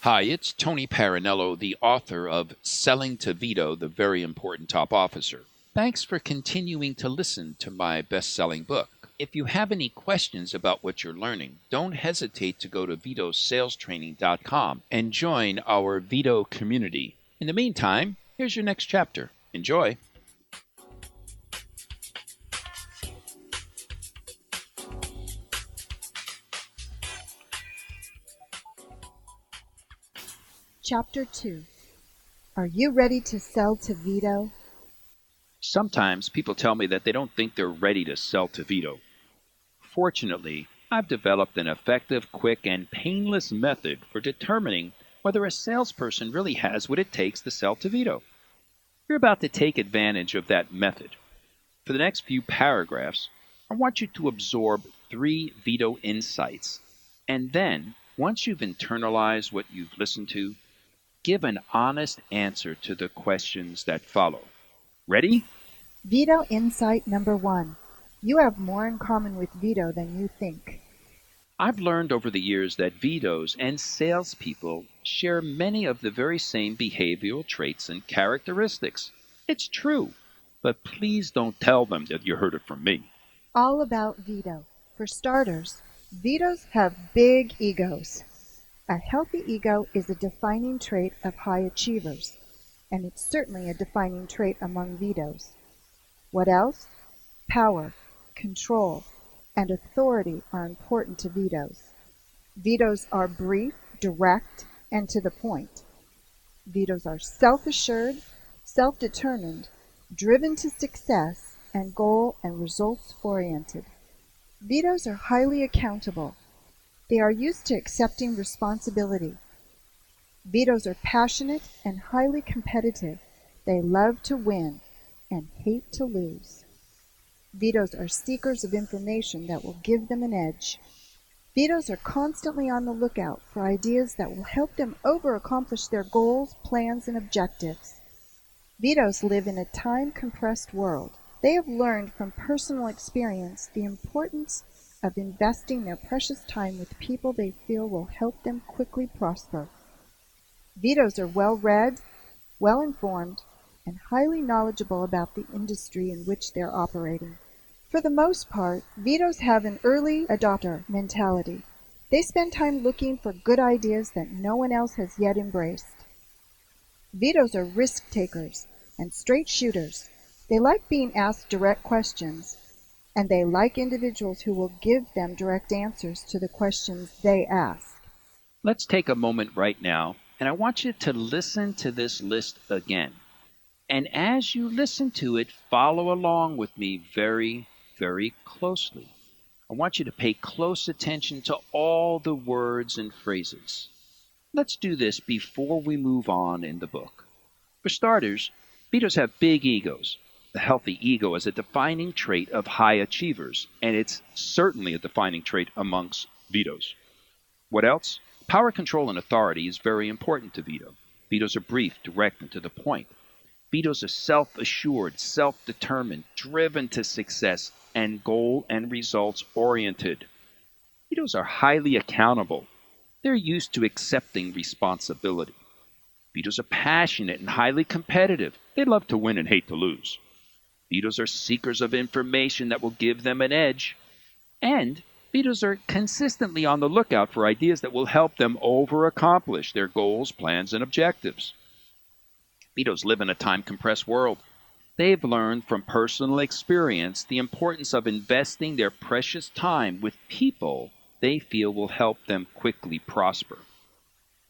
Hi, it's Tony Parinello, the author of Selling to VITO, the Very Important Top Officer. Thanks for continuing to listen to my best-selling book. If you have any questions about what you're learning, don't hesitate to go to vitosalestraining.com and join our VITO community. In the meantime, here's your next chapter. Enjoy. Chapter 2. Are you ready to sell to VITO? Sometimes people tell me that they don't think they're ready to sell to VITO. Fortunately, I've developed an effective, quick, and painless method for determining whether a salesperson really has what it takes to sell to VITO. You're about to take advantage of that method. For the next few paragraphs, I want you to absorb 3 VITO insights, and then, once you've internalized what you've listened to, give an honest answer to the questions that follow. Ready? VITO Insight Number 1. You have more in common with VITO than you think. I've learned over the years that VITOs and salespeople share many of the very same behavioral traits and characteristics. It's true, but please don't tell them that you heard it from me. All about VITO. For starters, VITOs have big egos. A healthy ego is a defining trait of high achievers, and it's certainly a defining trait among VITOs. What else? Power, control, and authority are important to VITOs. VITOs are brief, direct, and to the point. VITOs are self-assured, self-determined, driven to success, and goal and results-oriented. VITOs are highly accountable. They are used to accepting responsibility. VITOs are passionate and highly competitive. They love to win and hate to lose. VITOs are seekers of information that will give them an edge. VITOs are constantly on the lookout for ideas that will help them over-accomplish their goals, plans, and objectives. VITOs live in a time-compressed world. They have learned from personal experience the importance of investing their precious time with people they feel will help them quickly prosper. VITOs are well-read, well-informed, and highly knowledgeable about the industry in which they're operating. For the most part, VITOs have an early adopter mentality. They spend time looking for good ideas that no one else has yet embraced. VITOs are risk takers and straight shooters. They like being asked direct questions, and they like individuals who will give them direct answers to the questions they ask. Let's take a moment right now, and I want you to listen to this list again. And as you listen to it, follow along with me very, very closely. I want you to pay close attention to all the words and phrases. Let's do this before we move on in the book. For starters, VITOs have big egos. The healthy ego is a defining trait of high achievers, and it's certainly a defining trait amongst VITOs. What else? Power, control, and authority is very important to VITO. VITOs are brief, direct, and to the point. VITOs are self-assured, self-determined, driven to success, and goal and results oriented. VITOs are highly accountable. They're used to accepting responsibility. VITOs are passionate and highly competitive. They love to win and hate to lose. VITOs are seekers of information that will give them an edge. And VITOs are consistently on the lookout for ideas that will help them over-accomplish their goals, plans, and objectives. VITOs live in a time-compressed world. They've learned from personal experience the importance of investing their precious time with people they feel will help them quickly prosper.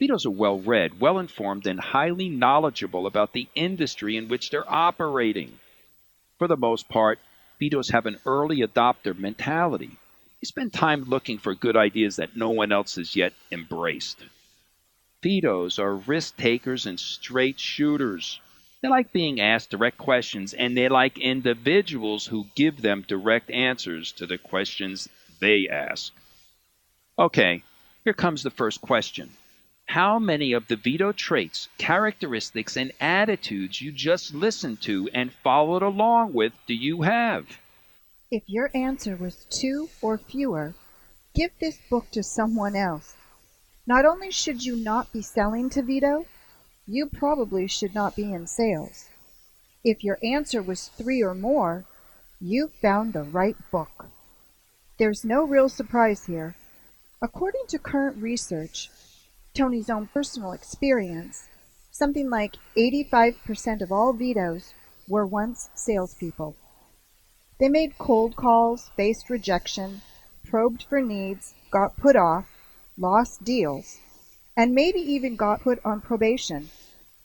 VITOs are well-read, well-informed, and highly knowledgeable about the industry in which they're operating. For the most part, VITOs have an early adopter mentality. They spend time looking for good ideas that no one else has yet embraced. VITOs are risk takers and straight shooters. They like being asked direct questions, and they like individuals who give them direct answers to the questions they ask. Okay, here comes the first question. How many of the VITO traits, characteristics, and attitudes you just listened to and followed along with do you have? If your answer was 2 or fewer, give this book to someone else. Not only should you not be selling to VITO, you probably should not be in sales. If your answer was 3 or more, you found the right book. There's no real surprise here. According to current research, Tony's own personal experience, something like 85% of all VITOs were once salespeople. They made cold calls, faced rejection, probed for needs, got put off, lost deals, and maybe even got put on probation.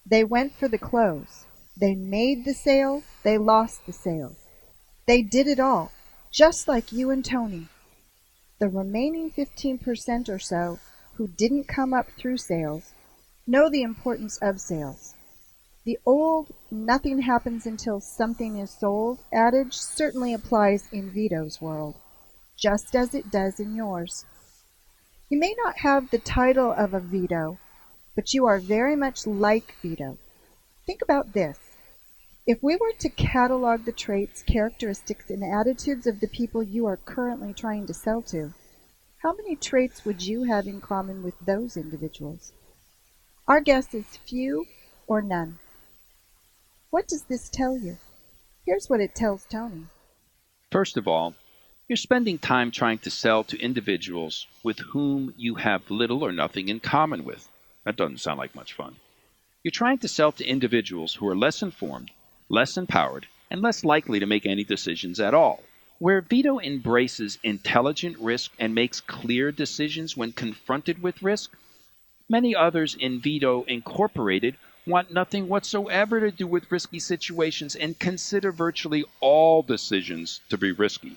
They went for the close. They made the sale. They lost the sale. They did it all, just like you and Tony. The remaining 15% or so who didn't come up through sales know the importance of sales. The old "nothing happens until something is sold" adage certainly applies in VITO's world, just as it does in yours. You may not have the title of a VITO, but you are very much like VITO. Think about this. If we were to catalog the traits, characteristics, and attitudes of the people you are currently trying to sell to, how many traits would you have in common with those individuals? Our guess is few or none. What does this tell you? Here's what it tells Tony. First of all, you're spending time trying to sell to individuals with whom you have little or nothing in common with. That doesn't sound like much fun. You're trying to sell to individuals who are less informed, less empowered, and less likely to make any decisions at all. Where VITO embraces intelligent risk and makes clear decisions when confronted with risk, many others in VITO Incorporated want nothing whatsoever to do with risky situations and consider virtually all decisions to be risky.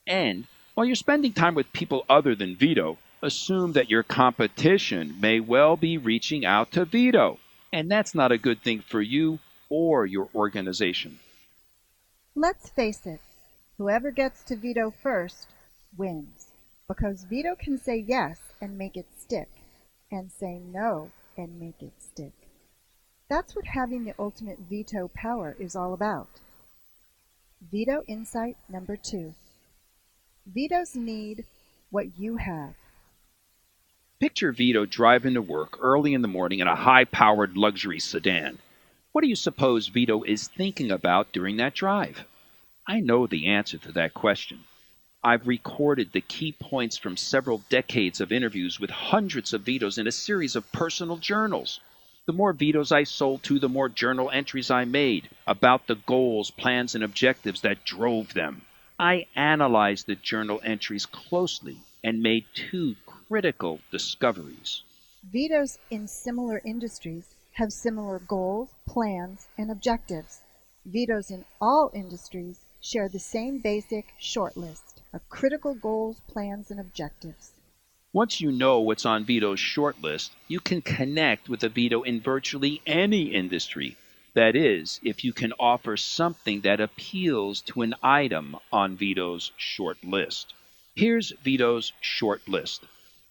And while you're spending time with people other than VITO, assume that your competition may well be reaching out to VITO. And that's not a good thing for you or your organization. Let's face it, whoever gets to VITO first wins, because VITO can say yes and make it stick, and say no and make it stick. That's what having the ultimate veto power is all about. VITO insight number 2. VITOs need what you have. Picture VITO driving to work early in the morning in a high-powered luxury sedan. What do you suppose VITO is thinking about during that drive? I know the answer to that question. I've recorded the key points from several decades of interviews with hundreds of VITOs in a series of personal journals. The more VITOs I sold to, the more journal entries I made about the goals, plans, and objectives that drove them. I analyzed the journal entries closely and made 2 critical discoveries. VITOs in similar industries have similar goals, plans, and objectives. VITOs in all industries share the same basic short list of critical goals, plans, and objectives. Once you know what's on VITO's short list, you can connect with a VITO in virtually any industry. That is, if you can offer something that appeals to an item on VITO's short list. Here's VITO's short list.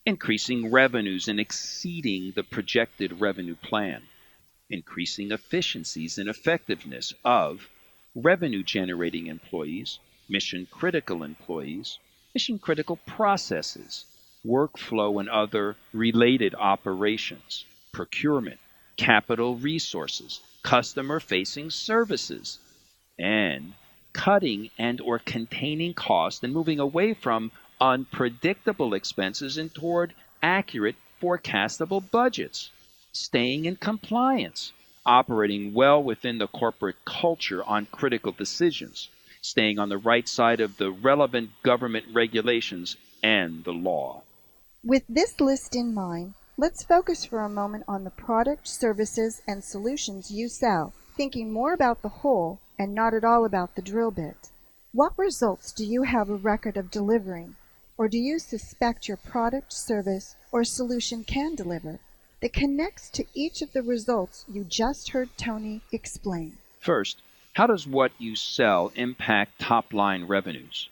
Increasing revenues and exceeding the projected revenue plan. Increasing efficiencies and effectiveness of revenue-generating employees, mission-critical employees, mission-critical processes, workflow and other related operations, procurement, capital resources, customer-facing services, and cutting and or containing costs and moving away from unpredictable expenses and toward accurate, forecastable budgets, staying in compliance, operating well within the corporate culture on critical decisions, staying on the right side of the relevant government regulations and the law. With this list in mind, let's focus for a moment on the product, services, and solutions you sell, thinking more about the whole and not at all about the drill bit. What results do you have a record of delivering, or do you suspect your product, service, or solution can deliver, that connects to each of the results you just heard Tony explain? First, how does what you sell impact top-line revenues?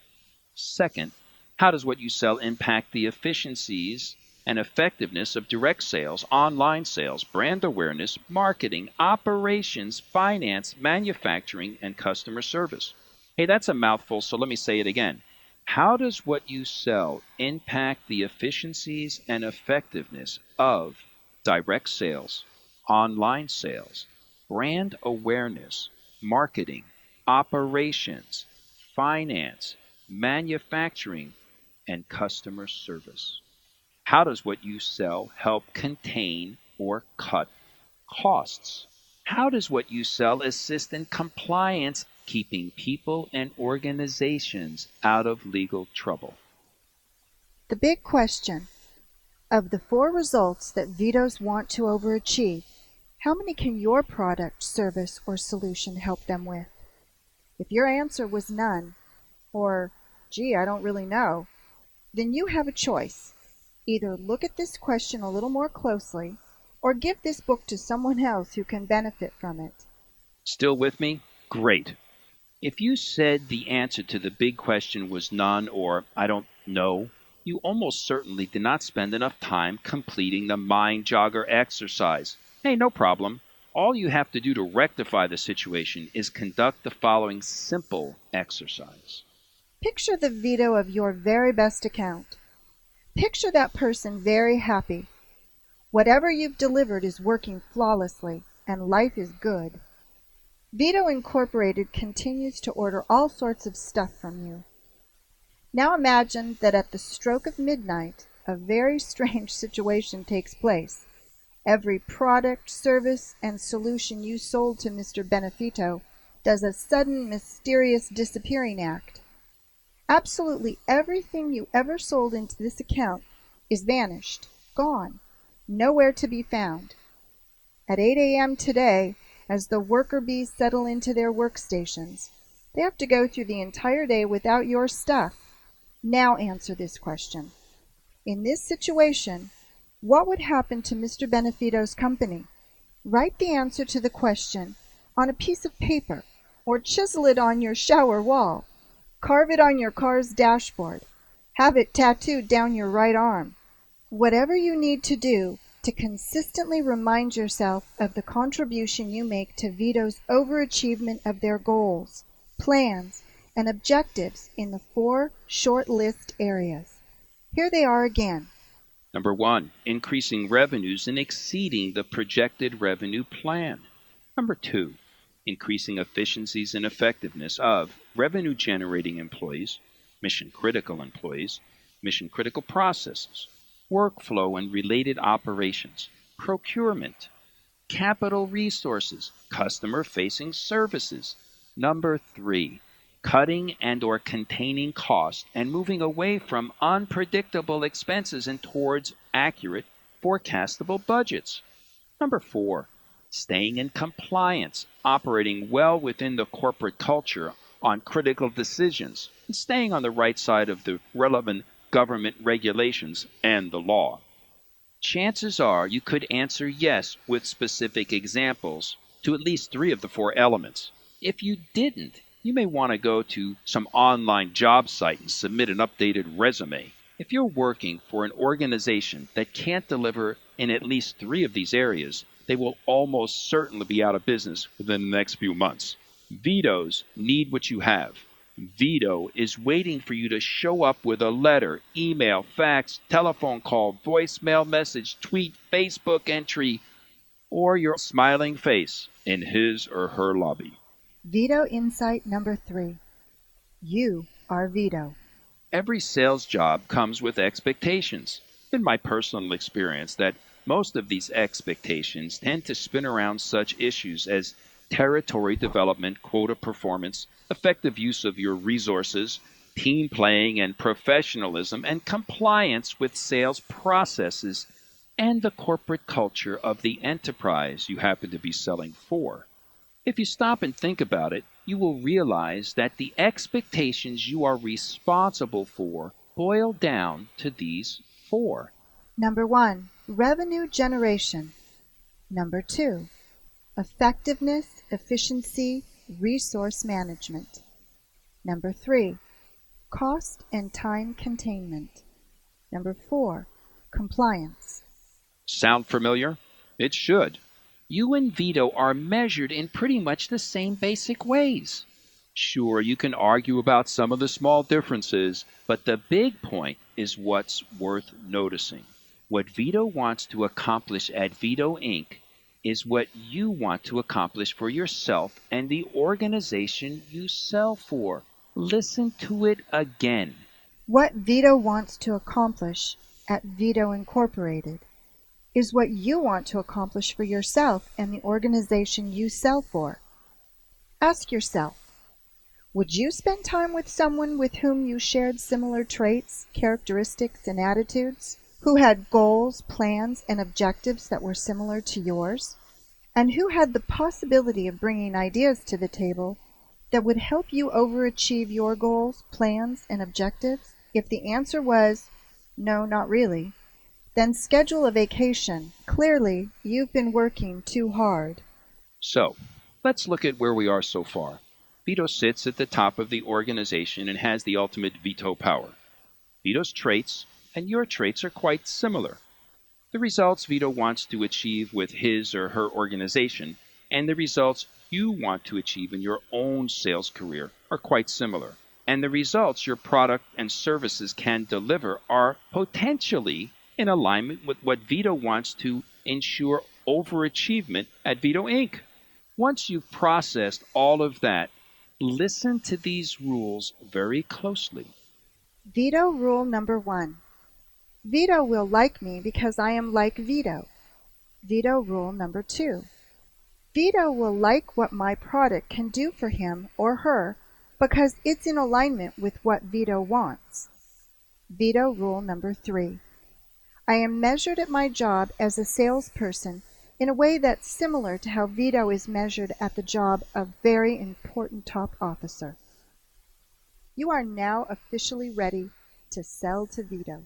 Second, how does what you sell impact the efficiencies and effectiveness of direct sales, online sales, brand awareness, marketing, operations, finance, manufacturing, and customer service? Hey, that's a mouthful, so let me say it again. How does what you sell impact the efficiencies and effectiveness of direct sales, online sales, brand awareness, marketing, operations, finance, manufacturing, and customer service? How does what you sell help contain or cut costs? How does what you sell assist in compliance, keeping people and organizations out of legal trouble? The big question: of the 4 results that VITOs want to overachieve, how many can your product, service, or solution help them with? If your answer was none, or gee, I don't really know, then you have a choice. Either look at this question a little more closely, or give this book to someone else who can benefit from it. Still with me? Great. If you said the answer to the big question was none or I don't know, you almost certainly did not spend enough time completing the mind jogger exercise. Hey, no problem. All you have to do to rectify the situation is conduct the following simple exercise. Picture the VITO of your very best account. Picture that person very happy. Whatever you've delivered is working flawlessly, and life is good. VITO Incorporated continues to order all sorts of stuff from you. Now imagine that at the stroke of midnight, a very strange situation takes place. Every product, service, and solution you sold to Mr. Benefito does a sudden, mysterious disappearing act. Absolutely everything you ever sold into this account is vanished, gone, nowhere to be found. At 8 a.m. today, as the worker bees settle into their workstations, they have to go through the entire day without your stuff. Now answer this question. In this situation, what would happen to Mr. Benefito's company? Write the answer to the question on a piece of paper, or chisel it on your shower wall. Carve it on your car's dashboard. Have it tattooed down your right arm. Whatever you need to do to consistently remind yourself of the contribution you make to VITO's overachievement of their goals, plans, and objectives in the 4 short list areas. Here they are again. Number 1, increasing revenues and exceeding the projected revenue plan. Number 2, increasing efficiencies and effectiveness of revenue-generating employees, mission-critical employees, mission-critical processes, workflow and related operations, procurement, capital resources, customer-facing services. Number 3, cutting and or containing cost and moving away from unpredictable expenses and towards accurate, forecastable budgets. Number 4, staying in compliance, operating well within the corporate culture on critical decisions, and staying on the right side of the relevant government regulations and the law. Chances are you could answer yes with specific examples to at least 3 of the 4 elements. If you didn't, you may want to go to some online job site and submit an updated resume. If you're working for an organization that can't deliver in at least 3 of these areas, they will almost certainly be out of business within the next few months. VITOs need what you have. VITO is waiting for you to show up with a letter, email, fax, telephone call, voicemail message, tweet, Facebook entry, or your smiling face in his or her lobby. VITO insight number 3. You are VITO. Every sales job comes with expectations. It's been my personal experience that most of these expectations tend to spin around such issues as territory development, quota performance, effective use of your resources, team playing and professionalism, and compliance with sales processes and the corporate culture of the enterprise you happen to be selling for. If you stop and think about it, you will realize that the expectations you are responsible for boil down to these 4. Number 1, revenue generation. Number 2, effectiveness, efficiency, resource management. Number 3, cost and time containment. Number 4, compliance. Sound familiar? It should. You and VITO are measured in pretty much the same basic ways. Sure, you can argue about some of the small differences, but the big point is what's worth noticing. What Vito wants to accomplish at Vito Inc. is what you want to accomplish for yourself and the organization you sell for. Listen to it again. What VITO wants to accomplish at VITO Incorporated is what you want to accomplish for yourself and the organization you sell for. Ask yourself, would you spend time with someone with whom you shared similar traits, characteristics, and attitudes, who had goals, plans, and objectives that were similar to yours, and who had the possibility of bringing ideas to the table that would help you overachieve your goals, plans, and objectives? If the answer was, no, not really, then schedule a vacation. Clearly, you've been working too hard. So, let's look at where we are so far. Vito sits at the top of the organization and has the ultimate veto power. Vito's traits and your traits are quite similar. The results Vito wants to achieve with his or her organization and the results you want to achieve in your own sales career are quite similar. And the results your product and services can deliver are potentially in alignment with what Vito wants to ensure overachievement at Vito Inc. Once you've processed all of that, listen to these rules very closely. VITO rule number 1. VITO will like me because I am like VITO. VITO rule number 2. VITO will like what my product can do for him or her because it's in alignment with what VITO wants. VITO rule number 3. I am measured at my job as a salesperson in a way that's similar to how VITO is measured at the job of very important top officer. You are now officially ready to sell to VITO.